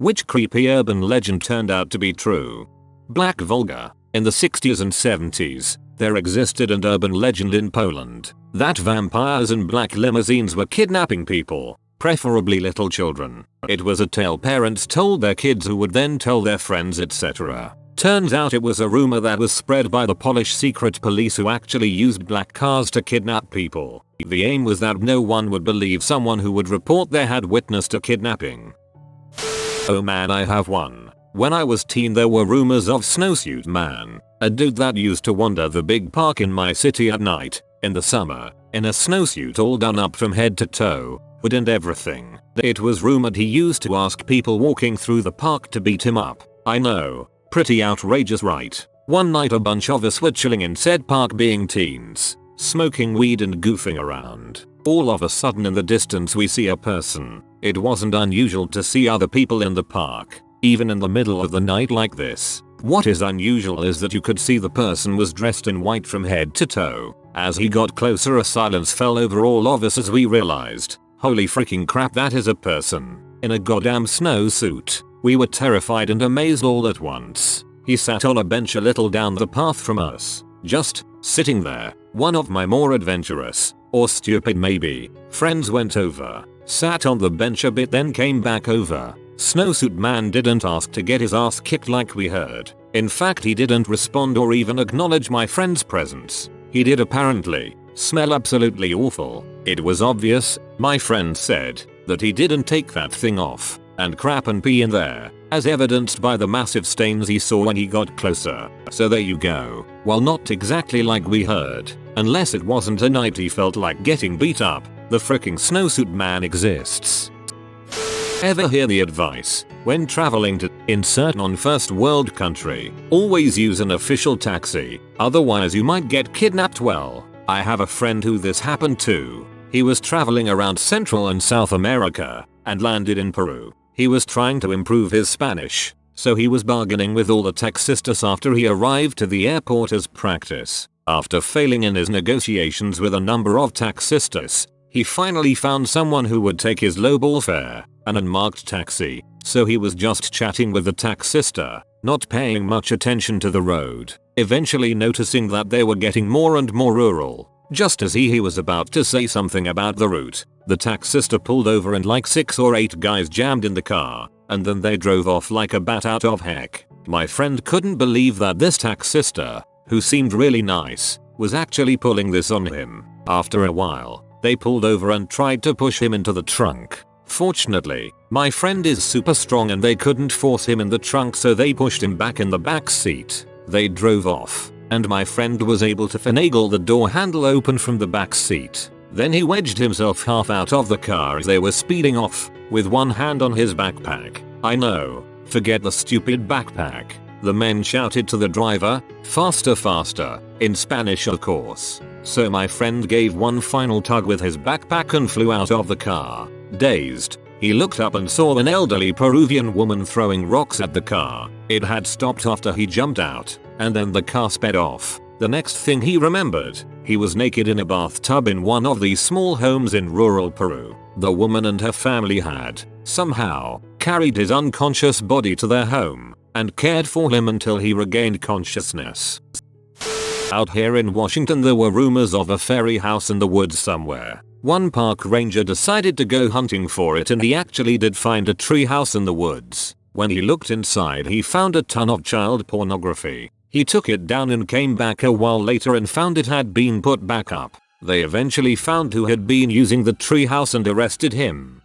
Which creepy urban legend turned out to be true? Black Volga. In the 60s and 70s, there existed an urban legend in Poland that vampires in black limousines were kidnapping people, preferably little children. It was a tale parents told their kids who would then tell their friends, etc. Turns out it was a rumor that was spread by the Polish secret police who actually used black cars to kidnap people. The aim was that no one would believe someone who would report they had witnessed a kidnapping. Oh man, I have one. When I was teen there were rumors of Snowsuit Man, a dude that used to wander the big park in my city at night, in the summer, in a snowsuit all done up from head to toe, wood and everything. It was rumored he used to ask people walking through the park to beat him up. I know. Pretty outrageous, right? One night a bunch of us were chilling in said park being teens, smoking weed and goofing around. All of a sudden in the distance we see a person. It wasn't unusual to see other people in the park, even in the middle of the night like this. What is unusual is that you could see the person was dressed in white from head to toe. As he got closer a silence fell over all of us as we realized, holy freaking crap, that is a person in a goddamn snowsuit. We were terrified and amazed all at once. He sat on a bench a little down the path from us, just sitting there. One of my more adventurous, or stupid maybe, friends went over, sat on the bench a bit then came back over. Snowsuit Man didn't ask to get his ass kicked like we heard. In fact he didn't respond or even acknowledge my friend's presence. He did apparently smell absolutely awful. It was obvious, my friend said, that he didn't take that thing off, and crap and pee in there, as evidenced by the massive stains he saw when he got closer. So there you go. While not exactly like we heard, unless it wasn't a night he felt like getting beat up, the fricking Snowsuit Man exists. Ever hear the advice, when traveling to insert non-first world country, always use an official taxi, otherwise you might get kidnapped? Well, I have a friend who this happened to. He was traveling around Central and South America, and landed in Peru. He was trying to improve his Spanish, so he was bargaining with all the taxistas after he arrived to the airport as practice. After failing in his negotiations with a number of taxistas, he finally found someone who would take his lowball fare, an unmarked taxi, so he was just chatting with the taxista, not paying much attention to the road, eventually noticing that they were getting more and more rural. Just as he was about to say something about the route, the taxista pulled over and like 6 or 8 guys jammed in the car, and then they drove off like a bat out of heck. My friend couldn't believe that this taxista, who seemed really nice, was actually pulling this on him. After a while, they pulled over and tried to push him into the trunk. Fortunately, my friend is super strong and they couldn't force him in the trunk, so they pushed him back in the back seat. They drove off, and my friend was able to finagle the door handle open from the back seat. Then he wedged himself half out of the car as they were speeding off, with one hand on his backpack. I know, forget the stupid backpack. The men shouted to the driver, "Faster, faster," in Spanish of course. So my friend gave one final tug with his backpack and flew out of the car. Dazed, he looked up and saw an elderly Peruvian woman throwing rocks at the car. It had stopped after he jumped out, and then the car sped off. The next thing he remembered, he was naked in a bathtub in one of these small homes in rural Peru. The woman and her family had, somehow, carried his unconscious body to their home, and cared for him until he regained consciousness. Out here in Washington there were rumors of a fairy house in the woods somewhere. One park ranger decided to go hunting for it and he actually did find a tree house in the woods. When he looked inside he found a ton of child pornography. He took it down and came back a while later and found it had been put back up. They eventually found who had been using the tree house and arrested him.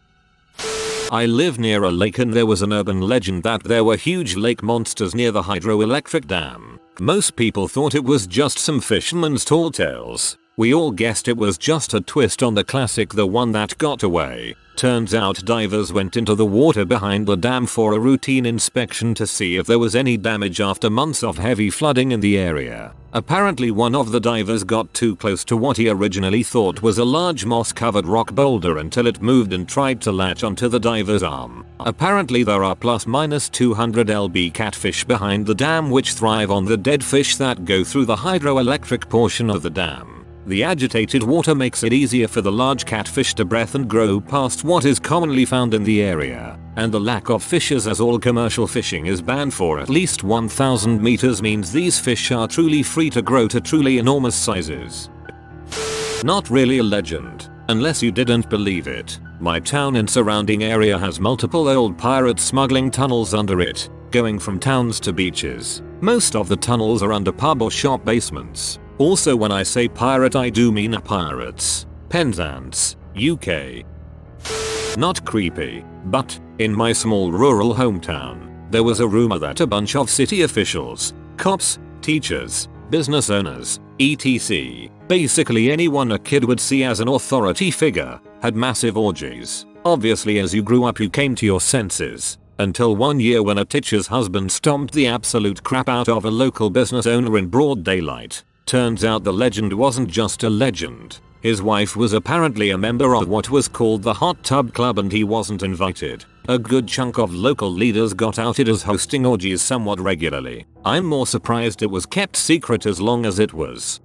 I live near a lake and there was an urban legend that there were huge lake monsters near the hydroelectric dam. Most people thought it was just some fisherman's tall tales. We all guessed it was just a twist on the classic The One That Got Away. Turns out divers went into the water behind the dam for a routine inspection to see if there was any damage after months of heavy flooding in the area. Apparently one of the divers got too close to what he originally thought was a large moss-covered rock boulder until it moved and tried to latch onto the diver's arm. Apparently there are ± 200 lb catfish behind the dam which thrive on the dead fish that go through the hydroelectric portion of the dam. The agitated water makes it easier for the large catfish to breathe and grow past what is commonly found in the area, and the lack of fishes as all commercial fishing is banned for at least 1,000 meters means these fish are truly free to grow to truly enormous sizes. Not really a legend, unless you didn't believe it. My town and surrounding area has multiple old pirate smuggling tunnels under it, going from towns to beaches. Most of the tunnels are under pub or shop basements. Also, when I say pirate, I do mean pirates. Penzance, UK. Not creepy, but in my small rural hometown, there was a rumor that a bunch of city officials, cops, teachers, business owners, etc., basically anyone a kid would see as an authority figure, had massive orgies. Obviously, as you grew up you came to your senses, until one year when a teacher's husband stomped the absolute crap out of a local business owner in broad daylight. Turns out the legend wasn't just a legend. His wife was apparently a member of what was called the Hot Tub Club and he wasn't invited. A good chunk of local leaders got outed as hosting orgies somewhat regularly. I'm more surprised it was kept secret as long as it was.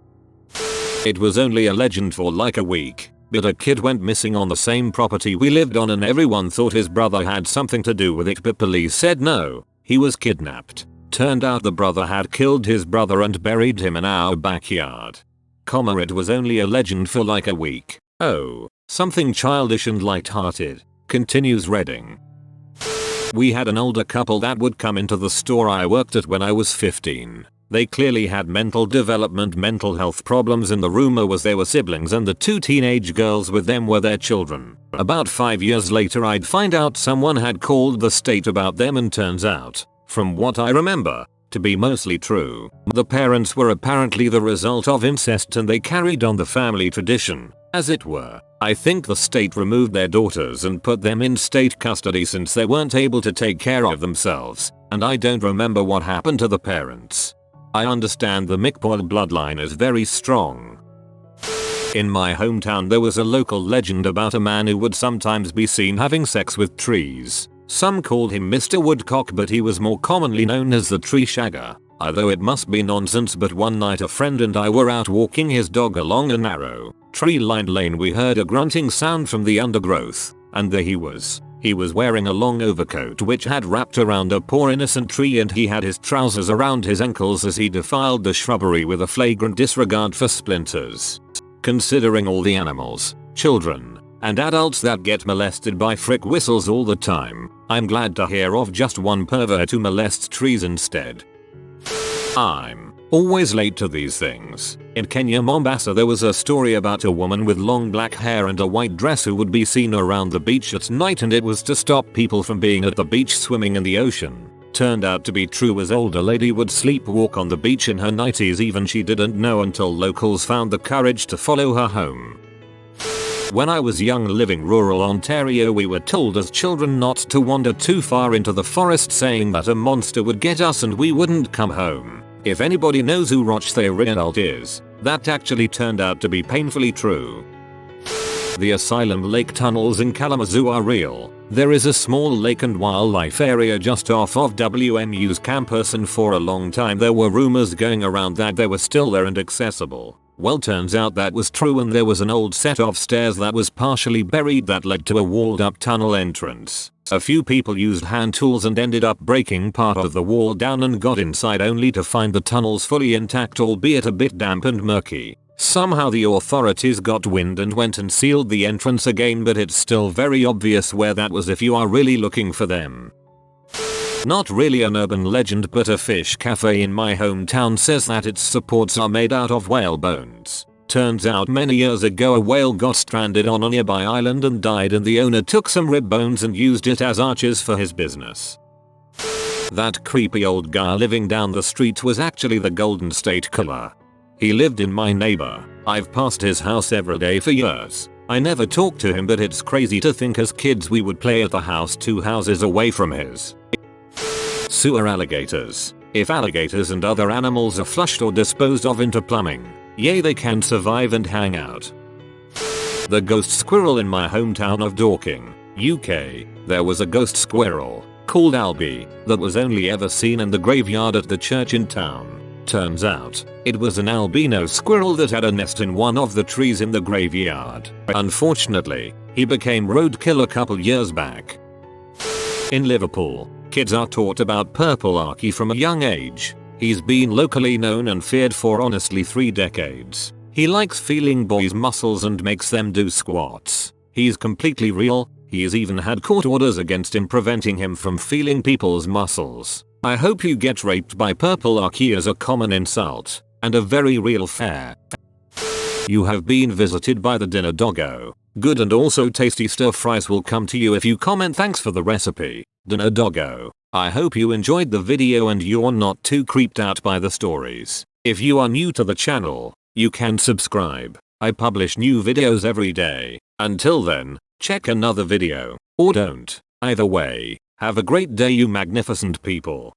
It was only a legend for like a week, but a kid went missing on the same property we lived on and everyone thought his brother had something to do with it, but police said no, he was kidnapped. Turned out the brother had killed his brother and buried him in our backyard. It was only a legend for like a week. Oh, something childish and light-hearted, continues Redding. We had an older couple that would come into the store I worked at when I was 15. They clearly had mental health problems and the rumor was they were siblings and the two teenage girls with them were their children. About 5 years later I'd find out someone had called the state about them and turns out, from what I remember, to be mostly true. The parents were apparently the result of incest and they carried on the family tradition, as it were. I think the state removed their daughters and put them in state custody since they weren't able to take care of themselves, and I don't remember what happened to the parents. I understand the McPoyle bloodline is very strong. In my hometown there was a local legend about a man who would sometimes be seen having sex with trees. Some called him Mr. Woodcock, but he was more commonly known as the tree shagger. Although it must be nonsense, but one night a friend and I were out walking his dog along a narrow, tree-lined lane. We heard a grunting sound from the undergrowth, and there he was. He was wearing a long overcoat which had wrapped around a poor innocent tree and he had his trousers around his ankles as he defiled the shrubbery with a flagrant disregard for splinters. Considering all the animals, children, and adults that get molested by frick whistles all the time, I'm glad to hear of just one pervert who molests trees instead. I'm always late to these things. In Kenya, Mombasa, there was a story about a woman with long black hair and a white dress who would be seen around the beach at night, and it was to stop people from being at the beach swimming in the ocean. Turned out to be true, as older lady would sleepwalk on the beach in her 90s. Even she didn't know until locals found the courage to follow her home. When I was young living rural Ontario, we were told as children not to wander too far into the forest, saying that a monster would get us and we wouldn't come home. If anybody knows who Rochdale is, that actually turned out to be painfully true. The Asylum lake tunnels in Kalamazoo are real. There is a small lake and wildlife area just off of WMU's campus, and for a long time there were rumors going around that they were still there and accessible. Well, turns out that was true, and there was an old set of stairs that was partially buried that led to a walled up tunnel entrance. A few people used hand tools and ended up breaking part of the wall down and got inside only to find the tunnels fully intact, albeit a bit damp and murky. Somehow the authorities got wind and went and sealed the entrance again, but it's still very obvious where that was if you are really looking for them. Not really an urban legend, but a fish cafe in my hometown says that its supports are made out of whale bones. Turns out many years ago a whale got stranded on a nearby island and died, and the owner took some rib bones and used it as arches for his business. That creepy old guy living down the street was actually the Golden State Killer. He lived in my neighbor. I've passed his house every day for years. I never talked to him, but it's crazy to think as kids we would play at the house 2 houses away from his. Sewer alligators. If alligators and other animals are flushed or disposed of into plumbing, yay, they can survive and hang out. The ghost squirrel in my hometown of Dorking, UK. There was a ghost squirrel, called Albie, that was only ever seen in the graveyard at the church in town. Turns out, it was an albino squirrel that had a nest in one of the trees in the graveyard. Unfortunately, he became roadkill a couple years back. In Liverpool, kids are taught about Purple Archie from a young age. He's been locally known and feared for honestly 3 decades. He likes feeling boys' muscles and makes them do squats. He's completely real. He's even had court orders against him preventing him from feeling people's muscles. I hope you get raped by Purple Archie as a common insult, and a very real fear. You have been visited by the dinner doggo. Good and also tasty stir fries will come to you if you comment thanks for the recipe, dinner doggo. I hope you enjoyed the video and you're not too creeped out by the stories. If you are new to the channel, you can subscribe. I publish new videos every day. Until then, check another video, or don't. Either way, have a great day you magnificent people.